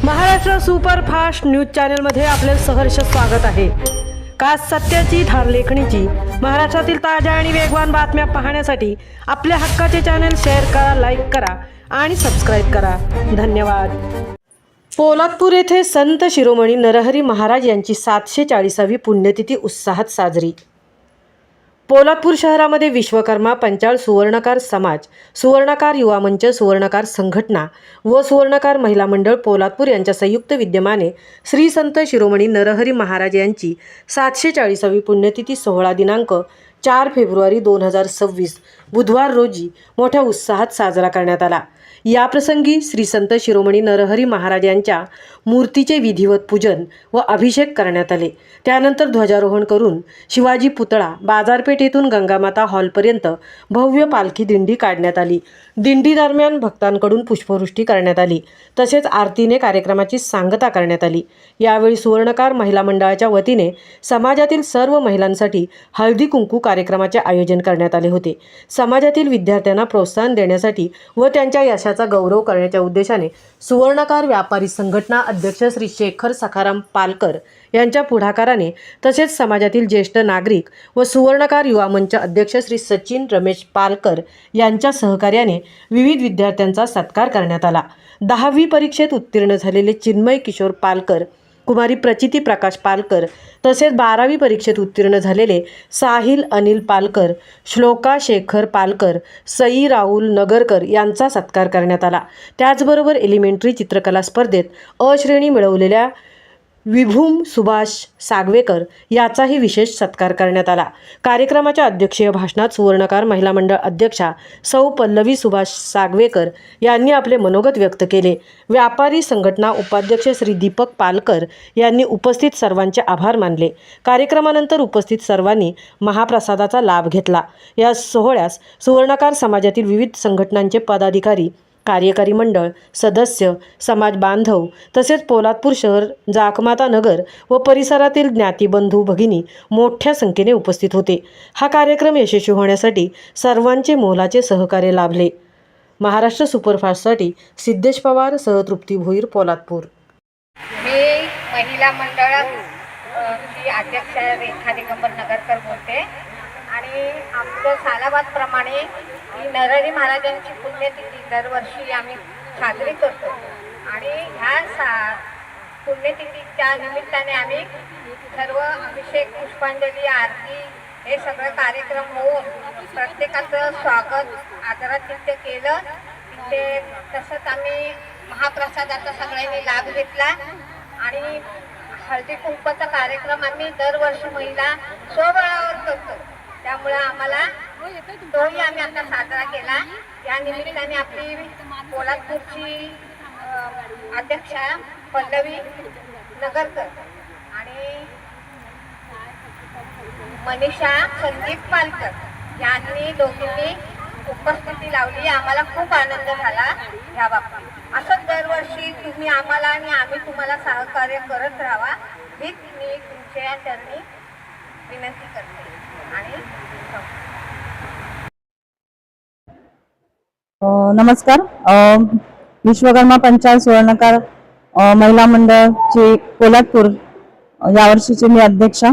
Maharashtra superfast news चॅनलमध्ये आपले सहर्ष स्वागत आहे। खास सत्याची धार लेखणीची महाराष्ट्रातील ताज्या आणि वेगवान बातम्या पाहण्यासाठी आपल्या हक्काचे चॅनल शेअर करा, लाईक करा आणि सबस्क्राईब करा। धन्यवाद। पोलादपूर येथे संत शिरोमणी नरहरी महाराज यांची 740वी पुण्यतिथी उत्साहात साजरी। पोलादपूर शहरामध्ये विश्वकर्मा पंचाळ सुवर्णकार समाज, सुवर्णकार युवा मंच, सुवर्णकार संघटना व सुवर्णकार महिला मंडळ पोलादपूर यांच्या संयुक्त विद्यमाने श्री संत शिरोमणी नरहरी महाराज यांची 740वी पुण्यतिथी सोहळा दिनांक 4 फेब्रुवारी 2026 बुधवार रोजी मोठ्या उत्साहात साजरा करण्यात आला। या प्रसंगी श्री संत शिरोमणी नरहरी महाराज यांच्या मूर्तीचे विधिवत पूजन व अभिषेक करण्यात आले। त्यानंतर ध्वजारोहण करून शिवाजी पुतळा बाजारपेठ येथून गंगामाता हॉलपर्यंत भव्य पालखी दिंडी काढण्यात आली। दिंडी दरम्यान भक्तांकडून पुष्पवृष्टी करण्यात आली, तसेच आरतीने कार्यक्रमाची सांगता करण्यात आली। यावेळी सुवर्णकार महिला मंडळाच्या वतीने समाजातील सर्व महिलांसाठी हळदी कुंकू कार्यक्रमाचे आयोजन करण्यात आले होते। समाजातील विद्यार्थ्यांना प्रोत्साहन देण्यासाठी व त्यांच्या यशाचा गौरव करण्याच्या उद्देशाने सुवर्णकार व्यापारी संघटना अध्यक्ष श्री शेखर सखाराम पालकर यांच्या पुढाकाराने तसेच समाजातील ज्येष्ठ नागरिक व सुवर्णकार युवा मंच अध्यक्ष श्री सचिन रमेश पालकर यांच्या सहकार्याने विविध विद्यार्थ्यांचा सत्कार करण्यात आला। 10वी परीक्षेत उत्तीर्ण झालेले चिन्मय किशोर पालकर, कुमारी प्रचिती प्रकाश पालकर तसेच 12वी परीक्षेत उत्तीर्ण झालेले साहिल अनिल पालकर, श्लोका शेखर पालकर, सई राहुल नगरकर यांचा सत्कार करण्यात आला। त्याचबरोबर एलिमेंटरी चित्रकला स्पर्धेत अ श्रेणी मिळवलेल्या विभूम सुभाष सागवेकर याचाही विशेष सत्कार करण्यात आला। कार्यक्रमाच्या अध्यक्षीय भाषणात सुवर्णकार महिला मंडळ अध्यक्षा सौ पल्लवी सुभाष सागवेकर यांनी आपले मनोगत व्यक्त केले। व्यापारी संघटना उपाध्यक्ष श्री दीपक पालकर यांनी उपस्थित सर्वांचे आभार मानले। कार्यक्रमानंतर उपस्थित सर्वांनी महाप्रसादाचा लाभ घेतला। या सोहळ्यास सुवर्णकार समाजातील विविध संघटनांचे पदाधिकारी, कार्यकारी मंडळ सदस्य, समाज बांधव तसेच पोलादपूर शहर, जाकमाता नगर व परिसरातील ज्ञातिबंधू भगिनी मोठ्या संख्येने उपस्थित होते। हा कार्यक्रम यशस्वी होण्यासाठी सर्वांचे मोलाचे सहकार्य लाभले। महाराष्ट्र सुपरफास्टसाठी सिद्धेश पवार सह तृप्ती भोईर, पोलादपूर। मी महिला मंडळाची अध्यक्ष रेखा दिगंबर नगरकर बोलते आणि आपलं सालाबादप्रमाणे ही नरहरी महाराजांची पुण्यतिथी दरवर्षी आम्ही साजरी करतो आणि ह्या पुण्यतिथीच्या निमित्ताने आम्ही सर्व अभिषेक, पुष्पांजली, आरती हे सगळं कार्यक्रम होऊन प्रत्येकाचं स्वागत आदरातिथ्य केलं। तिथे तसंच आम्ही महाप्रसादाचा सगळ्यांनी लाभ घेतला आणि हळदी कुंकवाचा कार्यक्रम आम्ही दरवर्षी महिला स्वबळावर करतो, त्यामुळे आम्हाला तोही आम्ही आता साजरा केला। या निमित्ताने आपली पोलादपूरची अध्यक्षा पल्लवी नगरकर आणि मनीषा संदीप पालकर यांनी दोघींनी उपस्थिती लावली। आम्हाला खूप आनंद झाला या बाबतीत। असंच दरवर्षी तुम्ही आम्हाला आणि आम्ही तुम्हाला सहकार्य करत राहावा हीच मी तुमच्या चरणी विनंती करते आणि नमस्कार। विश्वकर्मा पंचाळ सुवर्णकार महिला मंडळाची पोलादपूर यावर्षीची मी अध्यक्षा।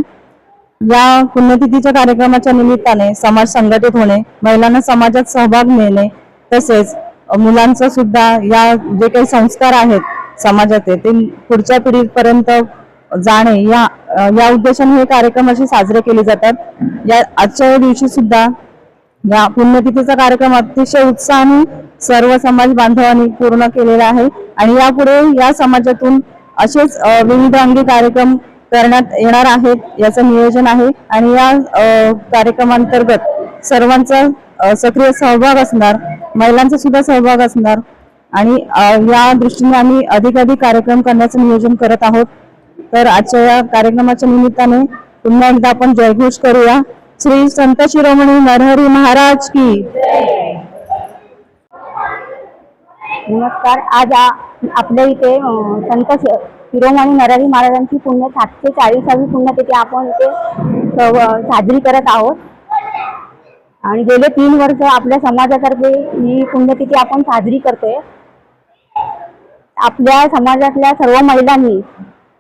या पुण्यतिथीच्या कार्यक्रमाच्या निमित्ताने समाज संघटित होणे, महिलांना समाजात सहभाग मिळणे तसेच मुलांचा सुद्धा या जे काही संस्कार आहेत समाजाचे ते पुढच्या पिढीपर्यंत जाणे या उद्देशाने हे कार्यक्रम असे साजरे केले जातात। या आजच्या दिवशी सुद्धा या पुण्यतिथीचा कार्यक्रम अतिशय उत्साहाने सर्व समाज बांधवांनी पूर्ण केलेला आहे आणि यापुढे या समाजातून असेच विविध अंगी कार्यक्रम करण्यात येणार आहेत याचं नियोजन आहे आणि या कार्यक्रमांतर्गत सर्वांचा सक्रिय सहभाग असणार, महिलांचा सुद्धा सहभाग असणार आणि या दृष्टीने आम्ही अधिकाधिक कार्यक्रम करण्याचं नियोजन करत आहोत। तर आजच्या या कार्यक्रमाच्या निमित्ताने पुन्हा एकदा आपण जयघोष करूया। श्री संत शिरोमणी नरहरी महाराज की नमस्कार। आज आपल्या इथे संत शिरोमणी नरहरी महाराजांची 740वी पुण्यतिथी आपण इथे साजरी करत आहोत आणि गेले 3 वर्ष आपल्या समाजातर्फे ही पुण्यतिथी आपण साजरी करतोय। आपल्या समाजातल्या सर्व महिलांनी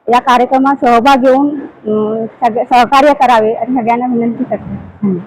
या कार्यक्रमात सहभाग घेऊन सहकार्य करावे आणि सगळ्यांना विनंती करते.